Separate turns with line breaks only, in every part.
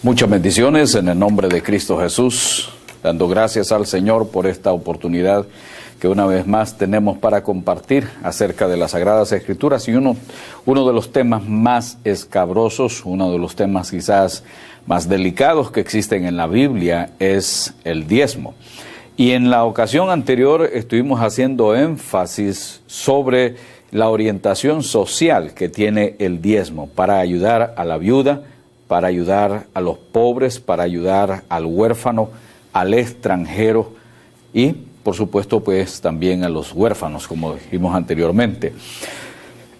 Muchas bendiciones en el nombre de Cristo Jesús, dando gracias al Señor por esta oportunidad que una vez más tenemos para compartir acerca de las Sagradas Escrituras y uno de los temas más escabrosos, uno de los temas quizás más delicados que existen en la Biblia es el diezmo. Y en la ocasión anterior estuvimos haciendo énfasis sobre la orientación social que tiene el diezmo para ayudar a la viuda, para ayudar a los pobres, para ayudar al huérfano, al extranjero y, por supuesto, pues también a los huérfanos, como dijimos anteriormente.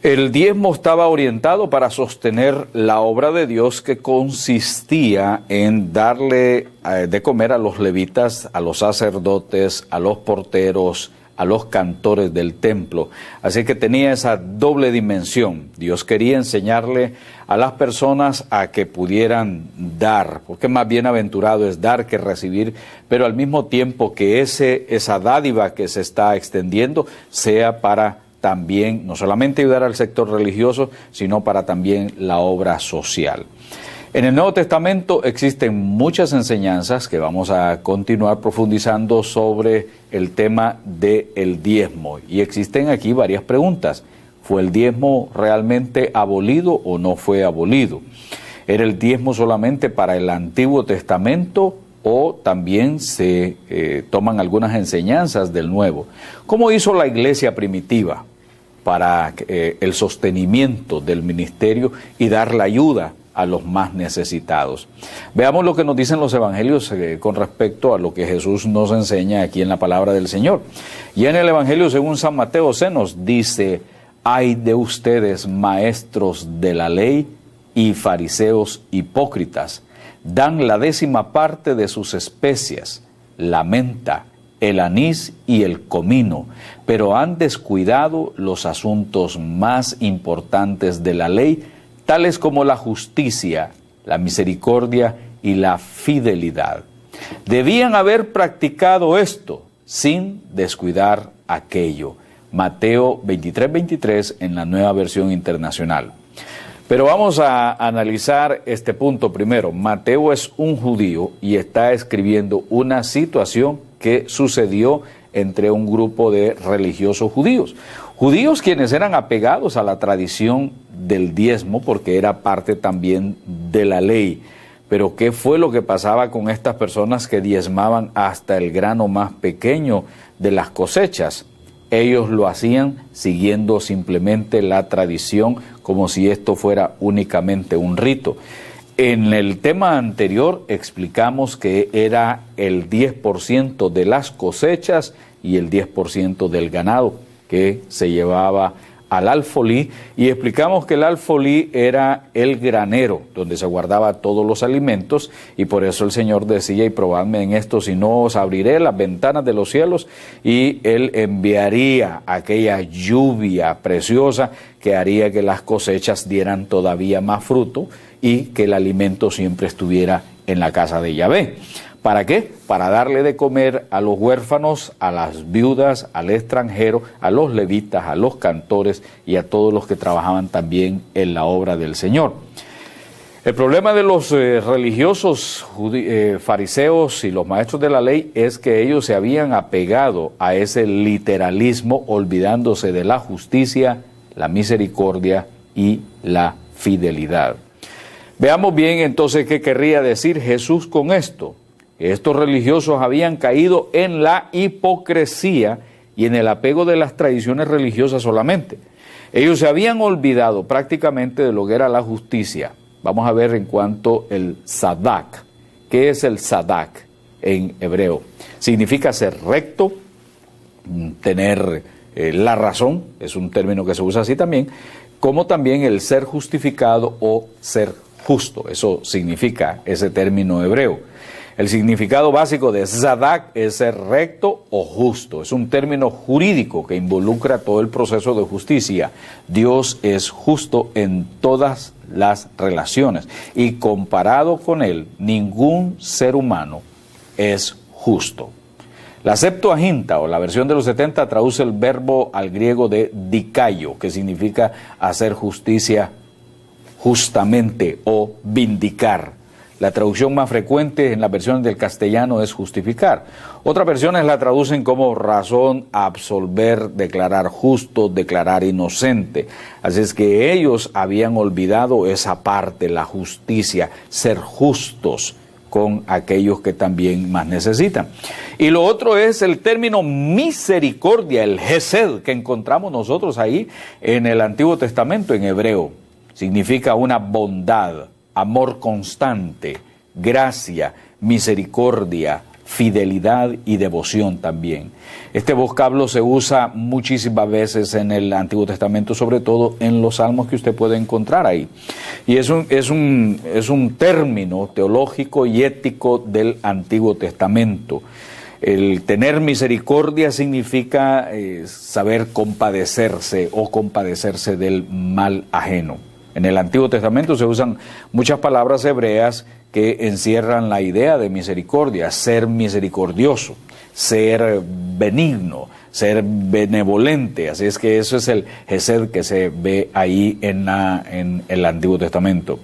El diezmo estaba orientado para sostener la obra de Dios que consistía en darle de comer a los levitas, a los sacerdotes, a los porteros, a los cantores del templo. Así que tenía esa doble dimensión. Dios quería enseñarle a las personas a que pudieran dar, porque más bienaventurado es dar que recibir, pero al mismo tiempo que esa dádiva que se está extendiendo sea para también, no solamente ayudar al sector religioso, sino para también la obra social. En el Nuevo Testamento existen muchas enseñanzas que vamos a continuar profundizando sobre el tema del diezmo. Y existen aquí varias preguntas. ¿Fue el diezmo realmente abolido o no fue abolido? ¿Era el diezmo solamente para el Antiguo Testamento o también se toman algunas enseñanzas del Nuevo? ¿Cómo hizo la iglesia primitiva para el sostenimiento del ministerio y dar la ayuda a los más necesitados? Veamos lo que nos dicen los evangelios con respecto a lo que Jesús nos enseña aquí en la palabra del Señor. Y en el evangelio según San Mateo se nos dice: «Ay de ustedes, maestros de la ley y fariseos hipócritas, dan la 10ª parte de sus especias, la menta, el anís y el comino, pero han descuidado los asuntos más importantes de la ley, tales como la justicia, la misericordia y la fidelidad. Debían haber practicado esto sin descuidar aquello». Mateo 23:23 en la Nueva Versión Internacional. Pero vamos a analizar este punto primero. Mateo es un judío y está escribiendo una situación que sucedió entre un grupo de religiosos judíos. Judíos quienes eran apegados a la tradición del diezmo porque era parte también de la ley. Pero ¿qué fue lo que pasaba con estas personas que diezmaban hasta el grano más pequeño de las cosechas? Ellos lo hacían siguiendo simplemente la tradición como si esto fuera únicamente un rito. En el tema anterior explicamos que era el 10% de las cosechas y el 10% del ganado que se llevaba al alfolí, y explicamos que el alfolí era el granero donde se guardaba todos los alimentos, y por eso el Señor decía: «Y probadme en esto, si no os abriré las ventanas de los cielos», y Él enviaría aquella lluvia preciosa que haría que las cosechas dieran todavía más fruto y que el alimento siempre estuviera en la casa de Yahvé. ¿Para qué? Para darle de comer a los huérfanos, a las viudas, al extranjero, a los levitas, a los cantores y a todos los que trabajaban también en la obra del Señor. El problema de los religiosos fariseos y los maestros de la ley es que ellos se habían apegado a ese literalismo, olvidándose de la justicia, la misericordia y la fidelidad. Veamos bien entonces qué querría decir Jesús con esto. Estos religiosos habían caído en la hipocresía y en el apego de las tradiciones religiosas solamente. Ellos se habían olvidado prácticamente de lo que era la justicia. Vamos a ver en cuanto el sadak. ¿Qué es el sadak en hebreo? Significa ser recto, tener la razón, es un término que se usa así también, como también el ser justificado o ser justo. Eso significa ese término hebreo. El significado básico de sadak es ser recto o justo. Es un término jurídico que involucra todo el proceso de justicia. Dios es justo en todas las relaciones y comparado con Él, ningún ser humano es justo. La Septuaginta o la versión de los 70 traduce el verbo al griego de dikaio, que significa hacer justicia justamente o vindicar. La traducción más frecuente en las versiones del castellano es justificar. Otras versiones la traducen como razón, absolver, declarar justo, declarar inocente. Así es que ellos habían olvidado esa parte, la justicia, ser justos con aquellos que también más necesitan. Y lo otro es el término misericordia, el Hesed, que encontramos nosotros ahí en el Antiguo Testamento, en hebreo. Significa una bondad, amor constante, gracia, misericordia, fidelidad y devoción también. Este vocablo se usa muchísimas veces en el Antiguo Testamento, sobre todo en los salmos que usted puede encontrar ahí. Y es un término teológico y ético del Antiguo Testamento. El tener misericordia significa saber compadecerse o compadecerse del mal ajeno. En el Antiguo Testamento se usan muchas palabras hebreas que encierran la idea de misericordia, ser misericordioso, ser benigno, ser benevolente. Así es que eso es el Hesed que se ve ahí en el Antiguo Testamento.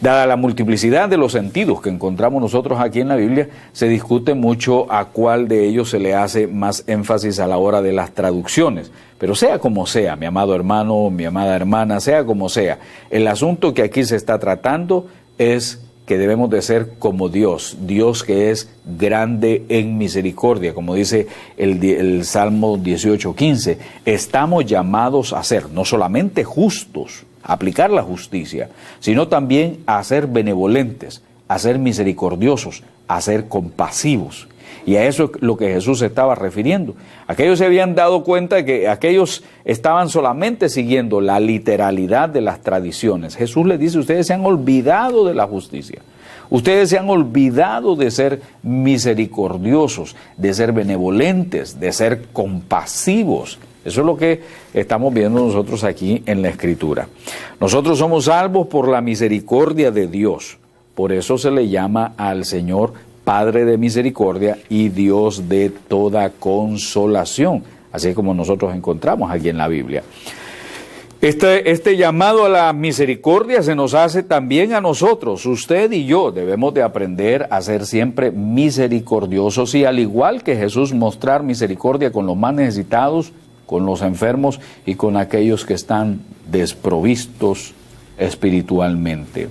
Dada la multiplicidad de los sentidos que encontramos nosotros aquí en la Biblia, se discute mucho a cuál de ellos se le hace más énfasis a la hora de las traducciones. Pero sea como sea, mi amado hermano, mi amada hermana, sea como sea, el asunto que aquí se está tratando es que debemos de ser como Dios, Dios que es grande en misericordia, como dice el Salmo 18:15. Estamos llamados a ser no solamente justos, a aplicar la justicia, sino también a ser benevolentes, a ser misericordiosos, a ser compasivos. Y a eso es lo que Jesús se estaba refiriendo. Aquellos se habían dado cuenta de que aquellos estaban solamente siguiendo la literalidad de las tradiciones. Jesús les dice, ustedes se han olvidado de la justicia. Ustedes se han olvidado de ser misericordiosos, de ser benevolentes, de ser compasivos. Eso es lo que estamos viendo nosotros aquí en la Escritura. Nosotros somos salvos por la misericordia de Dios. Por eso se le llama al Señor Padre de misericordia y Dios de toda consolación, así como nosotros encontramos aquí en la Biblia. Este llamado a la misericordia se nos hace también a nosotros. Usted y yo debemos de aprender a ser siempre misericordiosos y, al igual que Jesús, mostrar misericordia con los más necesitados, con los enfermos y con aquellos que están desprovistos espiritualmente.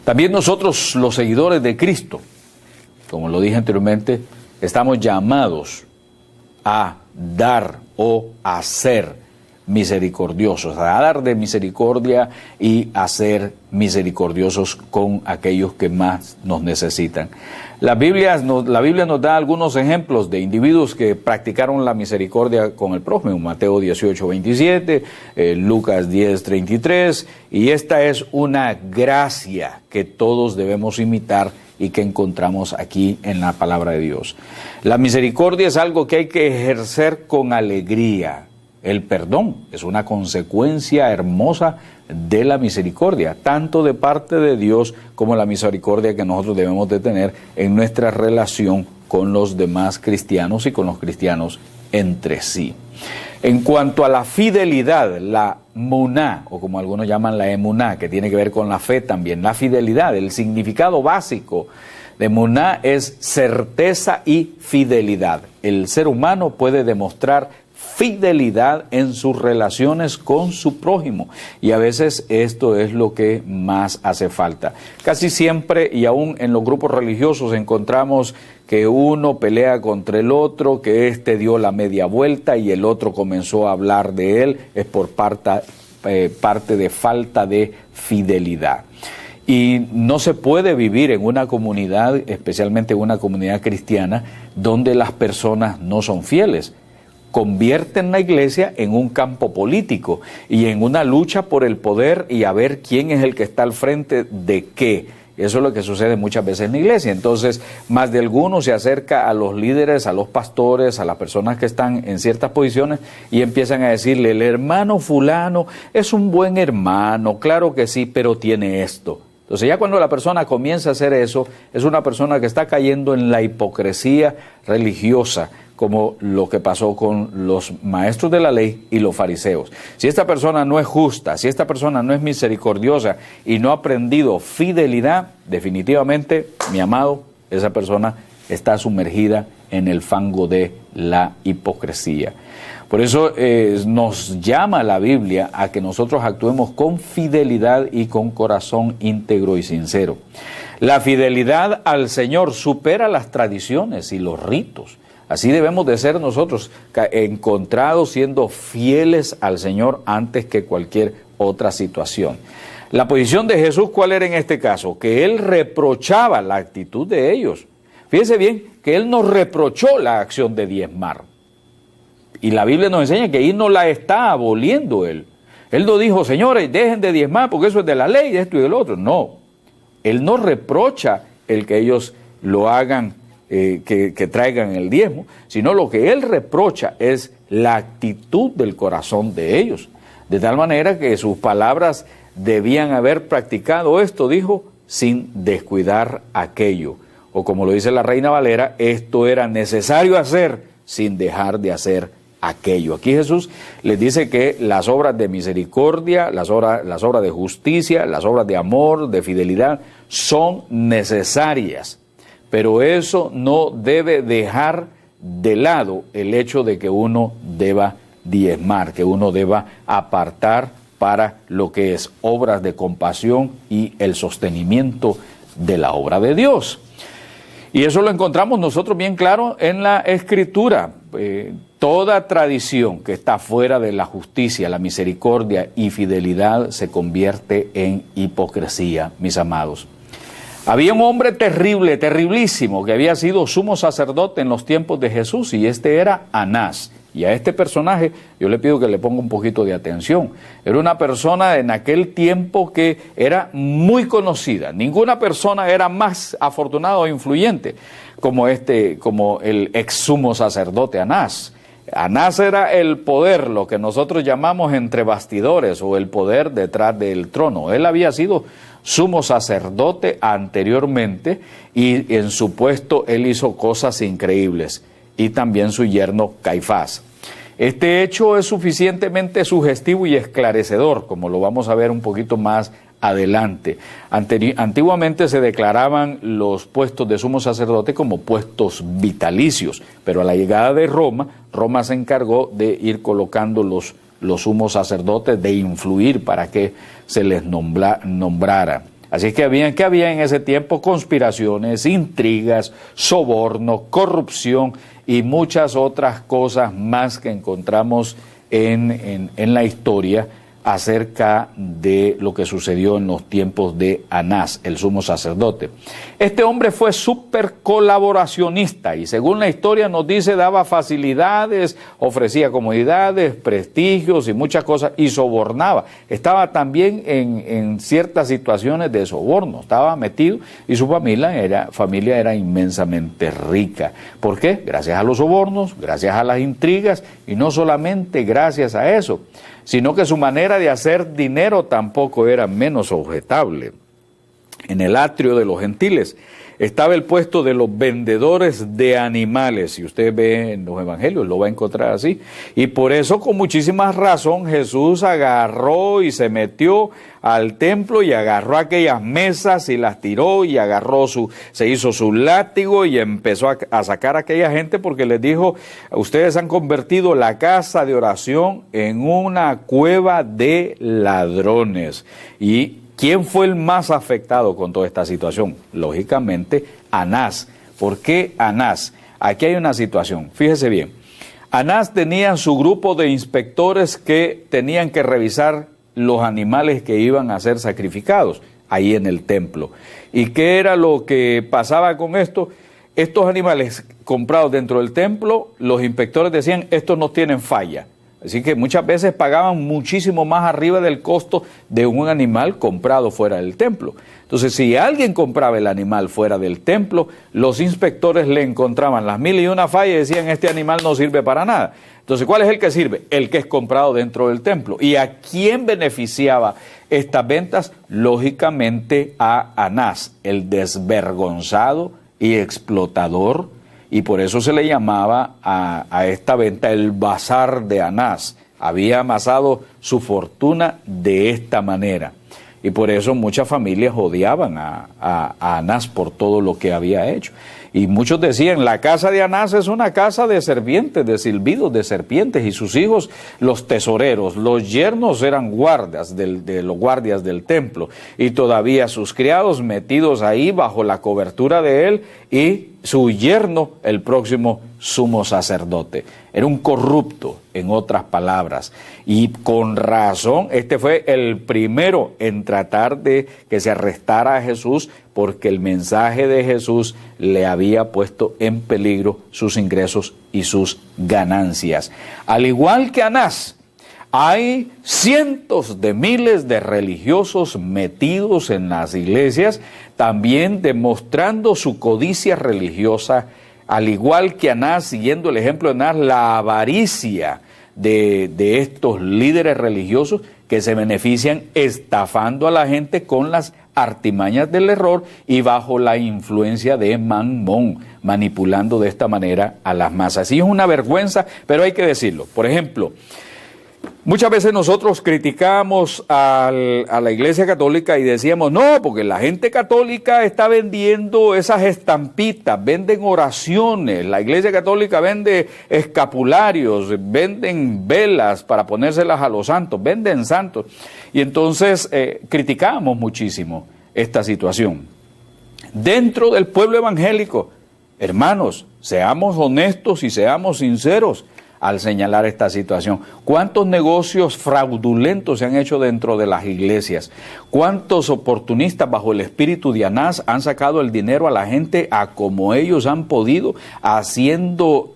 También nosotros, los seguidores de Cristo, como lo dije anteriormente, estamos llamados a dar o a ser misericordiosos, a dar de misericordia y a ser misericordiosos con aquellos que más nos necesitan. La Biblia nos da algunos ejemplos de individuos que practicaron la misericordia con el prójimo, Mateo 18:27, Lucas 10:33, y esta es una gracia que todos debemos imitar y que encontramos aquí en la palabra de Dios. La misericordia es algo que hay que ejercer con alegría. El perdón es una consecuencia hermosa de la misericordia, tanto de parte de Dios como la misericordia que nosotros debemos de tener en nuestra relación con los demás cristianos y con los cristianos entre sí. En cuanto a la fidelidad, la muná, o como algunos llaman la emuná, que tiene que ver con la fe también, la fidelidad, el significado básico de muná es certeza y fidelidad. El ser humano puede demostrar fidelidad en sus relaciones con su prójimo, y a veces esto es lo que más hace falta. Casi siempre, y aún en los grupos religiosos, encontramos que uno pelea contra el otro, que este dio la media vuelta y el otro comenzó a hablar de él. Es por parte de falta de fidelidad. Y no se puede vivir en una comunidad, especialmente en una comunidad cristiana, donde las personas no son fieles. Convierten la iglesia en un campo político y en una lucha por el poder y a ver quién es el que está al frente de qué. Eso es lo que sucede muchas veces en la iglesia. Entonces, más de alguno se acerca a los líderes, a los pastores, a las personas que están en ciertas posiciones y empiezan a decirle, el hermano fulano es un buen hermano, claro que sí, pero tiene esto. Entonces ya cuando la persona comienza a hacer eso, es una persona que está cayendo en la hipocresía religiosa, como lo que pasó con los maestros de la ley y los fariseos. Si esta persona no es justa, si esta persona no es misericordiosa y no ha aprendido fidelidad, definitivamente, mi amado, esa persona está sumergida en el fango de la hipocresía. Por eso nos llama la Biblia a que nosotros actuemos con fidelidad y con corazón íntegro y sincero. La fidelidad al Señor supera las tradiciones y los ritos. Así debemos de ser nosotros, encontrados siendo fieles al Señor antes que cualquier otra situación. La posición de Jesús, ¿cuál era en este caso? Que Él reprochaba la actitud de ellos. Fíjense bien que Él nos reprochó la acción de diezmar. Y la Biblia nos enseña que ahí no la está aboliendo Él. Él no dijo, señores, dejen de diezmar porque eso es de la ley, de esto y del otro. No, Él no reprocha el que ellos lo hagan, que traigan el diezmo, sino lo que Él reprocha es la actitud del corazón de ellos. De tal manera que sus palabras debían haber practicado esto, dijo, sin descuidar aquello. O como lo dice la Reina Valera, esto era necesario hacer sin dejar de hacer aquello. Aquí Jesús les dice que las obras de misericordia, las obras de justicia, las obras de amor, de fidelidad, son necesarias. Pero eso no debe dejar de lado el hecho de que uno deba diezmar, que uno deba apartar para lo que es obras de compasión y el sostenimiento de la obra de Dios. Y eso lo encontramos nosotros bien claro en la Escritura. Toda tradición que está fuera de la justicia, la misericordia y fidelidad se convierte en hipocresía, mis amados. Había un hombre terrible, terriblísimo, que había sido sumo sacerdote en los tiempos de Jesús, y este era Anás. Y a este personaje yo le pido que le ponga un poquito de atención. Era una persona en aquel tiempo que era muy conocida. Ninguna persona era más afortunada o influyente como el ex sumo sacerdote Anás. Anás era el poder, lo que nosotros llamamos entre bastidores, o el poder detrás del trono. Él había sido sumo sacerdote anteriormente y en su puesto él hizo cosas increíbles. Y también su yerno Caifás. Este hecho es suficientemente sugestivo y esclarecedor, como lo vamos a ver un poquito más adelante. Antiguamente se declaraban los puestos de sumo sacerdote como puestos vitalicios, pero a la llegada de Roma se encargó de ir colocando los sumos sacerdotes, de influir para que se les nombrara. Así que había en ese tiempo conspiraciones, intrigas, soborno, corrupción y muchas otras cosas más que encontramos en la historia acerca de lo que sucedió en los tiempos de Anás, el sumo sacerdote. Este hombre fue súper colaboracionista y según la historia nos dice, daba facilidades, ofrecía comodidades, prestigios y muchas cosas y sobornaba. Estaba también en ciertas situaciones de soborno, estaba metido y su familia era inmensamente rica. ¿Por qué? Gracias a los sobornos, gracias a las intrigas y no solamente gracias a eso, sino que su manera de hacer dinero tampoco era menos objetable. En el atrio de los gentiles estaba el puesto de los vendedores de animales. Si usted ve en los evangelios, lo va a encontrar así. Y por eso, con muchísima razón, Jesús agarró y se metió al templo y agarró aquellas mesas y las tiró y se hizo su látigo y empezó a sacar a aquella gente porque les dijo, ustedes han convertido la casa de oración en una cueva de ladrones. Y ¿quién fue el más afectado con toda esta situación? Lógicamente, Anás. ¿Por qué Anás? Aquí hay una situación, fíjese bien. Anás tenía su grupo de inspectores que tenían que revisar los animales que iban a ser sacrificados ahí en el templo. ¿Y qué era lo que pasaba con esto? Estos animales comprados dentro del templo, los inspectores decían, estos no tienen falla. Así que muchas veces pagaban muchísimo más arriba del costo de un animal comprado fuera del templo. Entonces, si alguien compraba el animal fuera del templo, los inspectores le encontraban las 1001 fallas y decían, este animal no sirve para nada. Entonces, ¿cuál es el que sirve? El que es comprado dentro del templo. ¿Y a quién beneficiaba estas ventas? Lógicamente a Anás, el desvergonzado y explotador, y por eso se le llamaba a esta venta el bazar de Anás. Había amasado su fortuna de esta manera. Y por eso muchas familias odiaban a Anás por todo lo que había hecho. Y muchos decían, la casa de Anás es una casa de serpientes, de silbidos, de serpientes, y sus hijos los tesoreros, los yernos eran guardias de los guardias del templo, y todavía sus criados metidos ahí bajo la cobertura de él, y su yerno el próximo sumo sacerdote. Era un corrupto, en otras palabras, y con razón este fue el primero en tratar de que se arrestara a Jesús, porque el mensaje de Jesús le había puesto en peligro sus ingresos y sus ganancias. Al igual que Anás, hay cientos de miles de religiosos metidos en las iglesias, también demostrando su codicia religiosa, al igual que Anás, siguiendo el ejemplo de Anás, la avaricia de estos líderes religiosos que se benefician estafando a la gente con las artimañas del error y bajo la influencia de Mamón, manipulando de esta manera a las masas. Y es una vergüenza, pero hay que decirlo. Por ejemplo, muchas veces nosotros criticamos a la Iglesia Católica y decíamos, no, porque la gente católica está vendiendo esas estampitas, venden oraciones, la Iglesia Católica vende escapularios, venden velas para ponérselas a los santos, venden santos. Y entonces criticamos muchísimo esta situación. Dentro del pueblo evangélico, hermanos, seamos honestos y seamos sinceros al señalar esta situación. ¿Cuántos negocios fraudulentos se han hecho dentro de las iglesias? ¿Cuántos oportunistas bajo el espíritu de Anás han sacado el dinero a la gente a como ellos han podido, haciendo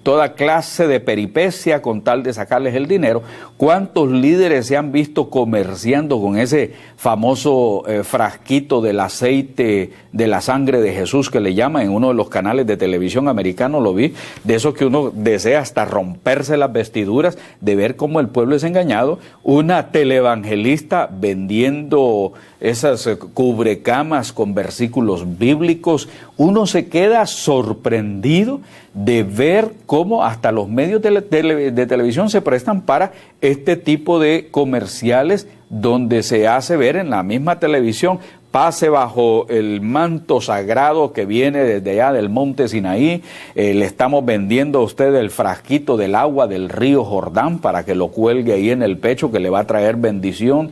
toda clase de peripecia con tal de sacarles el dinero? ¿Cuántos líderes se han visto comerciando con ese famoso frasquito del aceite de la sangre de Jesús que le llaman en uno de los canales de televisión americanos? Lo vi, de esos que uno desea hasta romperse las vestiduras de ver cómo el pueblo es engañado. Una televangelista vendiendo esas cubrecamas con versículos bíblicos. Uno se queda sorprendido de ver cómo hasta los medios de televisión se prestan para este tipo de comerciales, donde se hace ver en la misma televisión: pase bajo el manto sagrado que viene desde allá del monte Sinaí, le estamos vendiendo a usted el frasquito del agua del río Jordán para que lo cuelgue ahí en el pecho, que le va a traer bendición.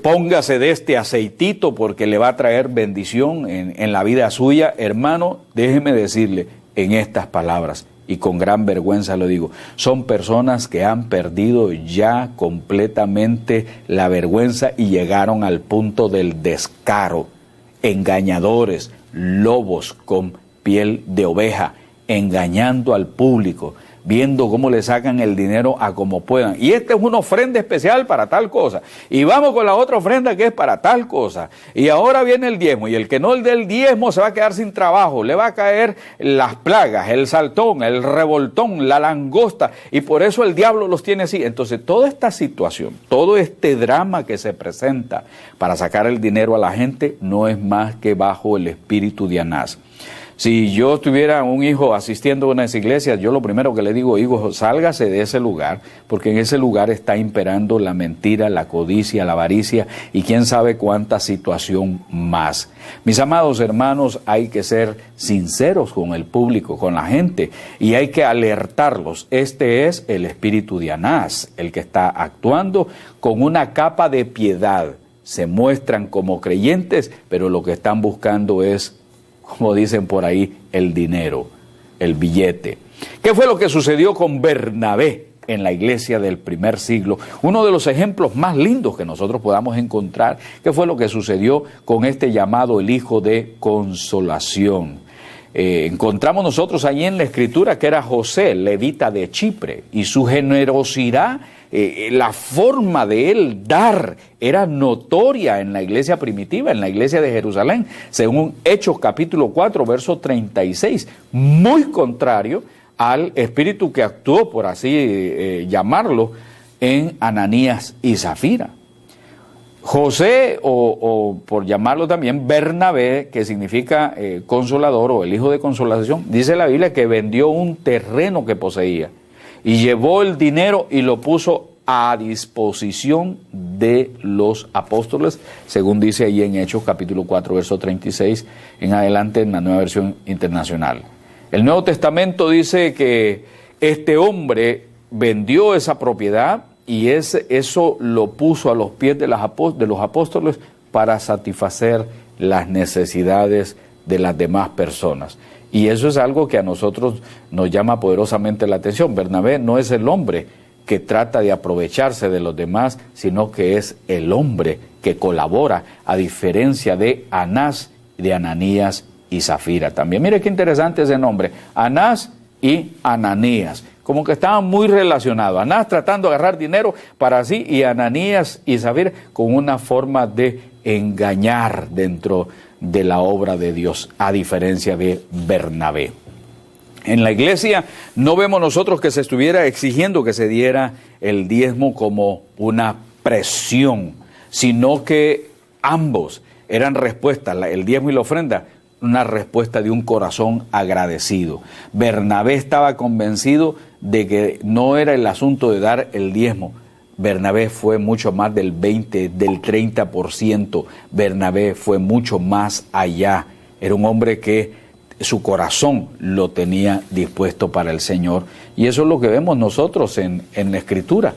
Póngase de este aceitito porque le va a traer bendición en la vida suya. Hermano, déjeme decirle en estas palabras, y con gran vergüenza lo digo, son personas que han perdido ya completamente la vergüenza y llegaron al punto del descaro. Engañadores, lobos con piel de oveja, engañando al público, viendo cómo le sacan el dinero a como puedan. Y esta es una ofrenda especial para tal cosa. Y vamos con la otra ofrenda que es para tal cosa. Y ahora viene el diezmo. Y el que no el del diezmo se va a quedar sin trabajo. Le va a caer las plagas, el saltón, el revoltón, la langosta. Y por eso el diablo los tiene así. Entonces, toda esta situación, todo este drama que se presenta para sacar el dinero a la gente, no es más que bajo el espíritu de Anás. Si yo tuviera un hijo asistiendo a unas iglesias, yo lo primero que le digo: hijo, sálgase de ese lugar, porque en ese lugar está imperando la mentira, la codicia, la avaricia y quién sabe cuánta situación más. Mis amados hermanos, hay que ser sinceros con el público, con la gente, y hay que alertarlos. Este es el espíritu de Anás, el que está actuando con una capa de piedad. Se muestran como creyentes, pero lo que están buscando es, como dicen por ahí, el dinero, el billete. ¿Qué fue lo que sucedió con Bernabé en la iglesia del primer siglo? Uno de los ejemplos más lindos que nosotros podamos encontrar. ¿Qué fue lo que sucedió con este llamado el hijo de consolación? Encontramos nosotros ahí en la escritura que era José, levita de Chipre, y su generosidad, la forma de él dar era notoria en la iglesia primitiva, en la iglesia de Jerusalén, según Hechos capítulo 4, verso 36, muy contrario al espíritu que actuó, por así llamarlo, en Ananías y Zafira. José, o por llamarlo también Bernabé, que significa consolador o el hijo de consolación, dice la Biblia que vendió un terreno que poseía y llevó el dinero y lo puso a disposición de los apóstoles, según dice ahí en Hechos capítulo 4, verso 36, en adelante en la Nueva Versión Internacional. El Nuevo Testamento dice que este hombre vendió esa propiedad y eso lo puso a los pies de los apóstoles para satisfacer las necesidades de las demás personas. Y eso es algo que a nosotros nos llama poderosamente la atención. Bernabé no es el hombre que trata de aprovecharse de los demás, sino que es el hombre que colabora, a diferencia de Anás, de Ananías y Zafira también. Mire qué interesante ese nombre, Anás y Ananías, como que estaban muy relacionados. Anás tratando de agarrar dinero para sí y Ananías y Zafira con una forma de engañar dentro de la obra de Dios, a diferencia de Bernabé. En la iglesia no vemos nosotros que se estuviera exigiendo que se diera el diezmo como una presión, sino que ambos eran respuestas, el diezmo y la ofrenda, una respuesta de un corazón agradecido. Bernabé estaba convencido de que no era el asunto de dar el diezmo. Bernabé fue mucho más del 20, del 30%. Bernabé fue mucho más allá. Era un hombre que su corazón lo tenía dispuesto para el Señor. Y eso es lo que vemos nosotros en la Escritura.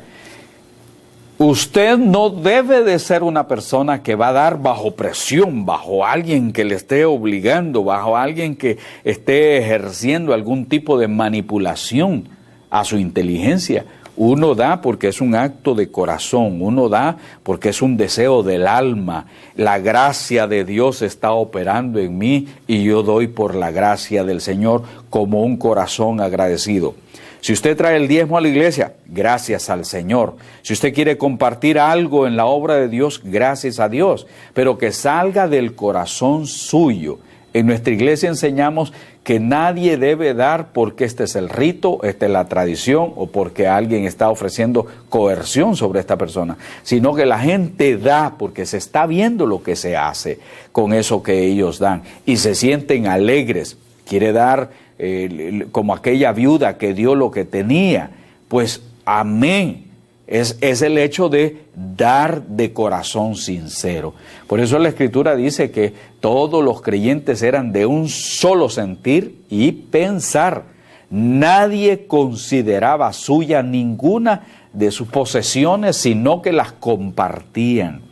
Usted no debe de ser una persona que va a dar bajo presión, bajo alguien que le esté obligando, bajo alguien que esté ejerciendo algún tipo de manipulación a su inteligencia. Uno da porque es un acto de corazón, uno da porque es un deseo del alma. La gracia de Dios está operando en mí y yo doy por la gracia del Señor como un corazón agradecido. Si usted trae el diezmo a la iglesia, gracias al Señor. Si usted quiere compartir algo en la obra de Dios, gracias a Dios. Pero que salga del corazón suyo. En nuestra iglesia enseñamos que nadie debe dar porque este es el rito, esta es la tradición o porque alguien está ofreciendo coerción sobre esta persona, sino que la gente da porque se está viendo lo que se hace con eso que ellos dan y se sienten alegres. Quiere dar como aquella viuda que dio lo que tenía, pues amén. Es el hecho de dar de corazón sincero. Por eso la Escritura dice que todos los creyentes eran de un solo sentir y pensar. Nadie consideraba suya ninguna de sus posesiones, sino que las compartían.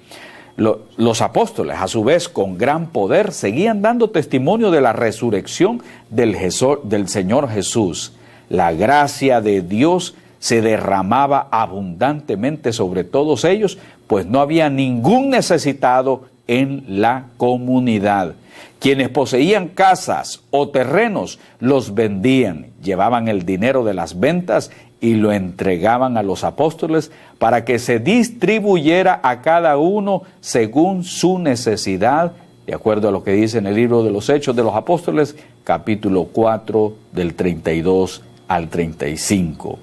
Los apóstoles, a su vez, con gran poder, seguían dando testimonio de la resurrección del Señor Jesús. La gracia de Dios se derramaba abundantemente sobre todos ellos, pues no había ningún necesitado en la comunidad. Quienes poseían casas o terrenos los vendían, llevaban el dinero de las ventas y lo entregaban a los apóstoles para que se distribuyera a cada uno según su necesidad, de acuerdo a lo que dice en el libro de los Hechos de los Apóstoles, capítulo 4, del 32 al 35.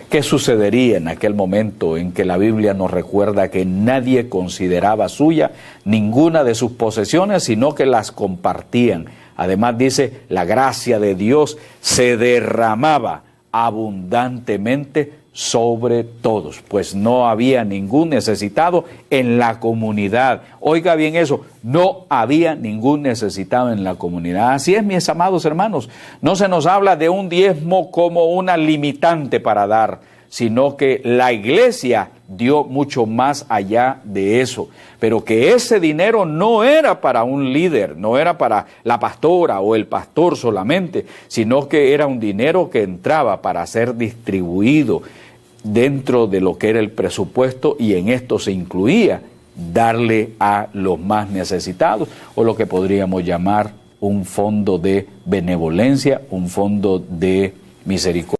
¿Qué sucedería en aquel momento en que la Biblia nos recuerda que nadie consideraba suya ninguna de sus posesiones, sino que las compartían? Además dice, la gracia de Dios se derramaba abundantemente sobre todos, pues no había ningún necesitado en la comunidad. Oiga bien eso, no había ningún necesitado en la comunidad. Así es, mis amados hermanos, no se nos habla de un diezmo como una limitante para dar, sino que la iglesia dio mucho más allá de eso, pero que ese dinero no era para un líder, no era para la pastora o el pastor solamente, sino que era un dinero que entraba para ser distribuido dentro de lo que era el presupuesto, y en esto se incluía darle a los más necesitados, o lo que podríamos llamar un fondo de benevolencia, un fondo de misericordia.